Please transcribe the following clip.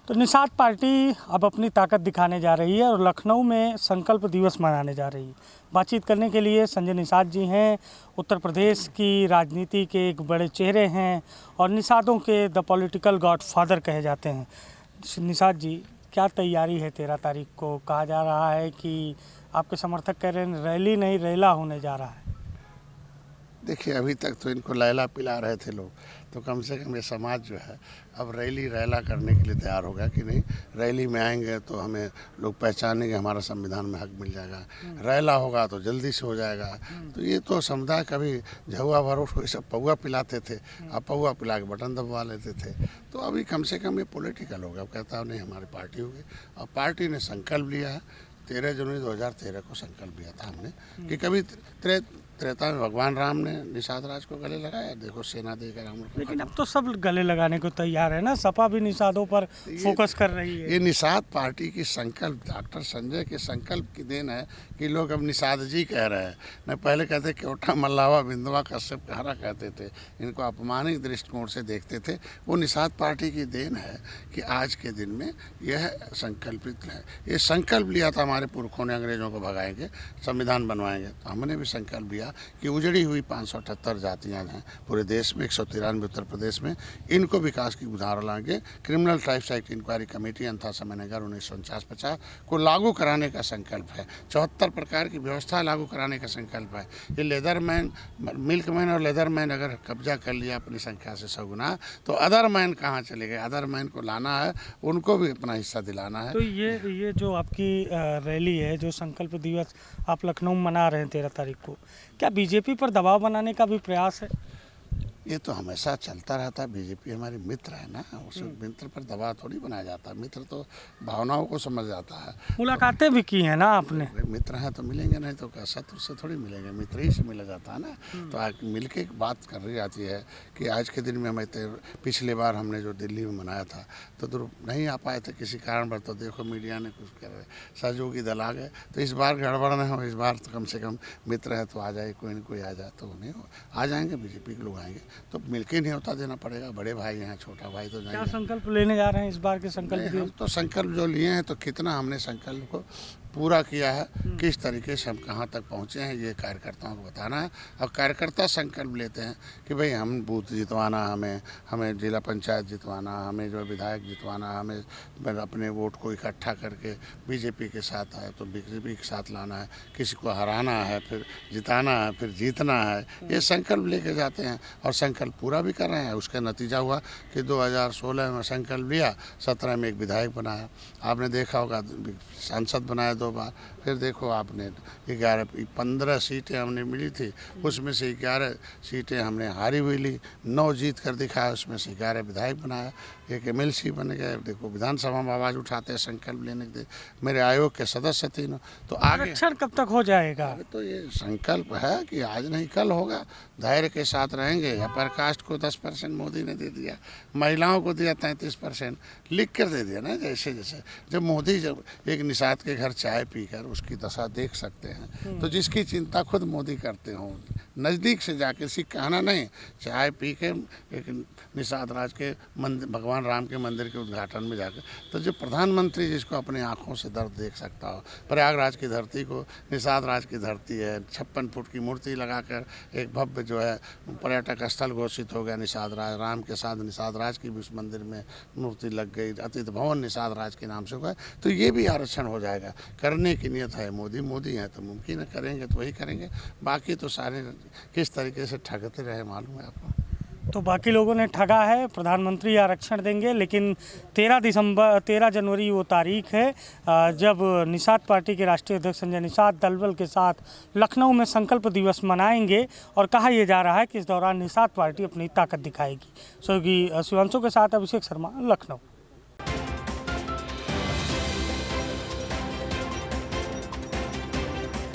तो निषाद पार्टी अब अपनी ताकत दिखाने जा रही है और लखनऊ में संकल्प दिवस मनाने जा रही है। बातचीत करने के लिए संजय निषाद जी हैं, उत्तर प्रदेश की राजनीति के एक बड़े चेहरे हैं और निषादों के द पॉलिटिकल गॉडफादर कहे जाते हैं। निषाद जी, क्या तैयारी है 13 तारीख को? कहा जा रहा है कि आपके समर्थक कह रहे हैं रैली नहीं रैला होने जा रहा है। देखिए, अभी तक तो इनको लैला पिला रहे थे लोग, तो कम से कम ये समाज जो है अब रैली रैला करने के लिए तैयार होगा कि नहीं। रैली में आएंगे तो हमें लोग पहचानेंगे, हमारा संविधान में हक मिल जाएगा। रैला होगा तो जल्दी से हो जाएगा। तो ये तो समुदाय कभी झुआ भरोट को सब पौआ पिलाते थे, अब पौआ पिला के बटन दबवा लेते थे। तो अभी कम से कम ये पॉलिटिकल होगा। अब कहता नहीं हमारी पार्टी होगी, और पार्टी ने संकल्प लिया है। 13 जनवरी 2013 को संकल्प लिया था हमने कि कभी त्रेता में भगवान राम ने निषाद राज को गले लगाया, देखो सेना देकर हम। लेकिन अब तो सब गले लगाने को तैयार है ना, सपा भी निषादों पर फोकस कर रही है। ये निषाद पार्टी की संकल्प, डॉक्टर संजय के संकल्प की देन है कि लोग अब निषाद जी कह रहे हैं। न पहले कहते केवटा मल्लावा बिंदवा कश्यप कहारा कहते थे, इनको अपमानित दृष्टिकोण से देखते थे। वो निषाद पार्टी की देन है कि आज के दिन में यह संकल्पित है। ये संकल्प लिया था हमारे पुरखों ने, अंग्रेजों को भगाएंगे, संविधान बनवाएंगे। तो हमने भी संकल्प लिया कि उजड़ी हुई 578 जातियां हैं पूरे देश में, 193 उत्तर प्रदेश में, इनको विकास की उधार लाएंगे। Criminal tribes act inquiry committee अंथा समयनगर 1949-50 को लागू कराने का संकल्प है। 74 प्रकार की व्यवस्था लागू कराने का संकल्प है। ये लेदरमैन, मिल्कमैन और लेदरमैन अगर कब्जा कर लिया अपनी संख्या से 100 गुना, तो अदरमैन कहाँ चले गए? अदरमैन को लाना है, उनको भी अपना हिस्सा दिलाना है। तो ये जो आपकी रैली है, जो संकल्प दिवस आप लखनऊ में मना रहे हैं 13 तारीख को, क्या बीजेपी पर दबाव बनाने का भी प्रयास है? ये तो हमेशा चलता रहता है। बीजेपी हमारी मित्र है ना, उस मित्र पर दबाव थोड़ी बनाया जाता है। मित्र तो भावनाओं को समझ जाता है। मुलाकातें भी की हैं ना आपने? मित्र हैं तो मिलेंगे, नहीं तो क्या शत्रु से थोड़ी मिलेंगे, मित्र ही से मिला जाता है ना। तो आज मिल के एक बात कर रही जाती है कि आज के दिन में हमें पिछली बार हमने जो दिल्ली में मनाया था तो नहीं आ पाए थे किसी कारण पर, तो देखो मीडिया ने कुछ कर सहयोगी दल आ गए। तो इस बार गड़बड़ न हो, इस बार तो कम से कम मित्र है तो आ जाए, कोई न कोई आ जाए तो नहीं हो, आ जाएंगे, बीजेपी के लोग आएंगे। तो मिलके नहीं होता, देना पड़ेगा। बड़े भाई हैं, छोटा भाई तो नहीं। क्या संकल्प लेने जा रहे हैं इस बार के संकल्प? हम तो संकल्प जो लिए हैं तो कितना हमने संकल्प को पूरा किया है, किस तरीके से हम कहाँ तक पहुँचे हैं, ये कार्यकर्ताओं को बताना है। और कार्यकर्ता संकल्प लेते हैं कि भाई हम बूथ जितवाना, हमें जिला पंचायत जितवाना, हमें जो विधायक जितवाना, हमें अपने वोट को इकट्ठा करके बीजेपी के साथ है तो बीजेपी के साथ लाना है, किसी को हराना है, फिर जिताना है, फिर जीतना है। ये संकल्प लेके जाते हैं और संकल्प पूरा भी कर रहे हैं। उसका नतीजा हुआ कि 2016 में संकल्प लिया, 17 में एक विधायक बनाया, आपने देखा होगा, सांसद बनाया 2 बार। फिर देखो आपने 15 सीटें हमने मिली थी, उसमें से 11 सीटें हमने हारी हुई ली, 9 जीत कर दिखाया, उसमें से 11 विधायक बनाया, एक MLC बन गए। देखो विधानसभा में आवाज़ उठाते हैं संकल्प लेने के। मेरे आयोग के सदस्य तीनों। तो आगे आरक्षण कब तक हो जाएगा? तो ये संकल्प है कि आज नहीं कल होगा, धैर्य के साथ रहेंगे। अपर कास्ट को 10% मोदी ने दे दिया, महिलाओं को दिया 33%, लिख कर दे दिया ना। जैसे जब मोदी जब एक निषाद के घर चाय पीकर उसकी दशा देख सकते हैं, तो जिसकी चिंता खुद मोदी करते हों, नज़दीक से जाके सिर्फ कहना नहीं, चाय पी के एक निषाद राज के मंदिर, भगवान राम के मंदिर के उद्घाटन में जाकर, तो जो प्रधानमंत्री जिसको अपने आँखों से दर्द देख सकता हो, प्रयागराज की धरती को निषाद राज की धरती है, 56 फुट की मूर्ति लगाकर एक भव्य जो है पर्यटक स्थल घोषित हो गया निषाद राज। राम के साथ निषाद राज की भी उस मंदिर में मूर्ति लग गई, अतिथि भवन निषाद राज के नाम से होगा। तो ये भी आरक्षण हो जाएगा। करने की नियत है, मोदी है तो मुमकिन है, करेंगे तो वही करेंगे। बाकी तो सारे किस तरीके से ठगते रहे मालूम है आपको। तो बाकी लोगों ने ठगा है, प्रधानमंत्री आरक्षण देंगे, लेकिन 13 जनवरी वो तारीख है जब निषाद पार्टी के राष्ट्रीय अध्यक्ष संजय निषाद दलबल के साथ लखनऊ में संकल्प दिवस मनाएंगे। और कहा यह जा रहा है कि इस दौरान निषाद पार्टी अपनी ताकत दिखाएगी। सहयोगी शिवांशु के साथ अभिषेक शर्मा, लखनऊ।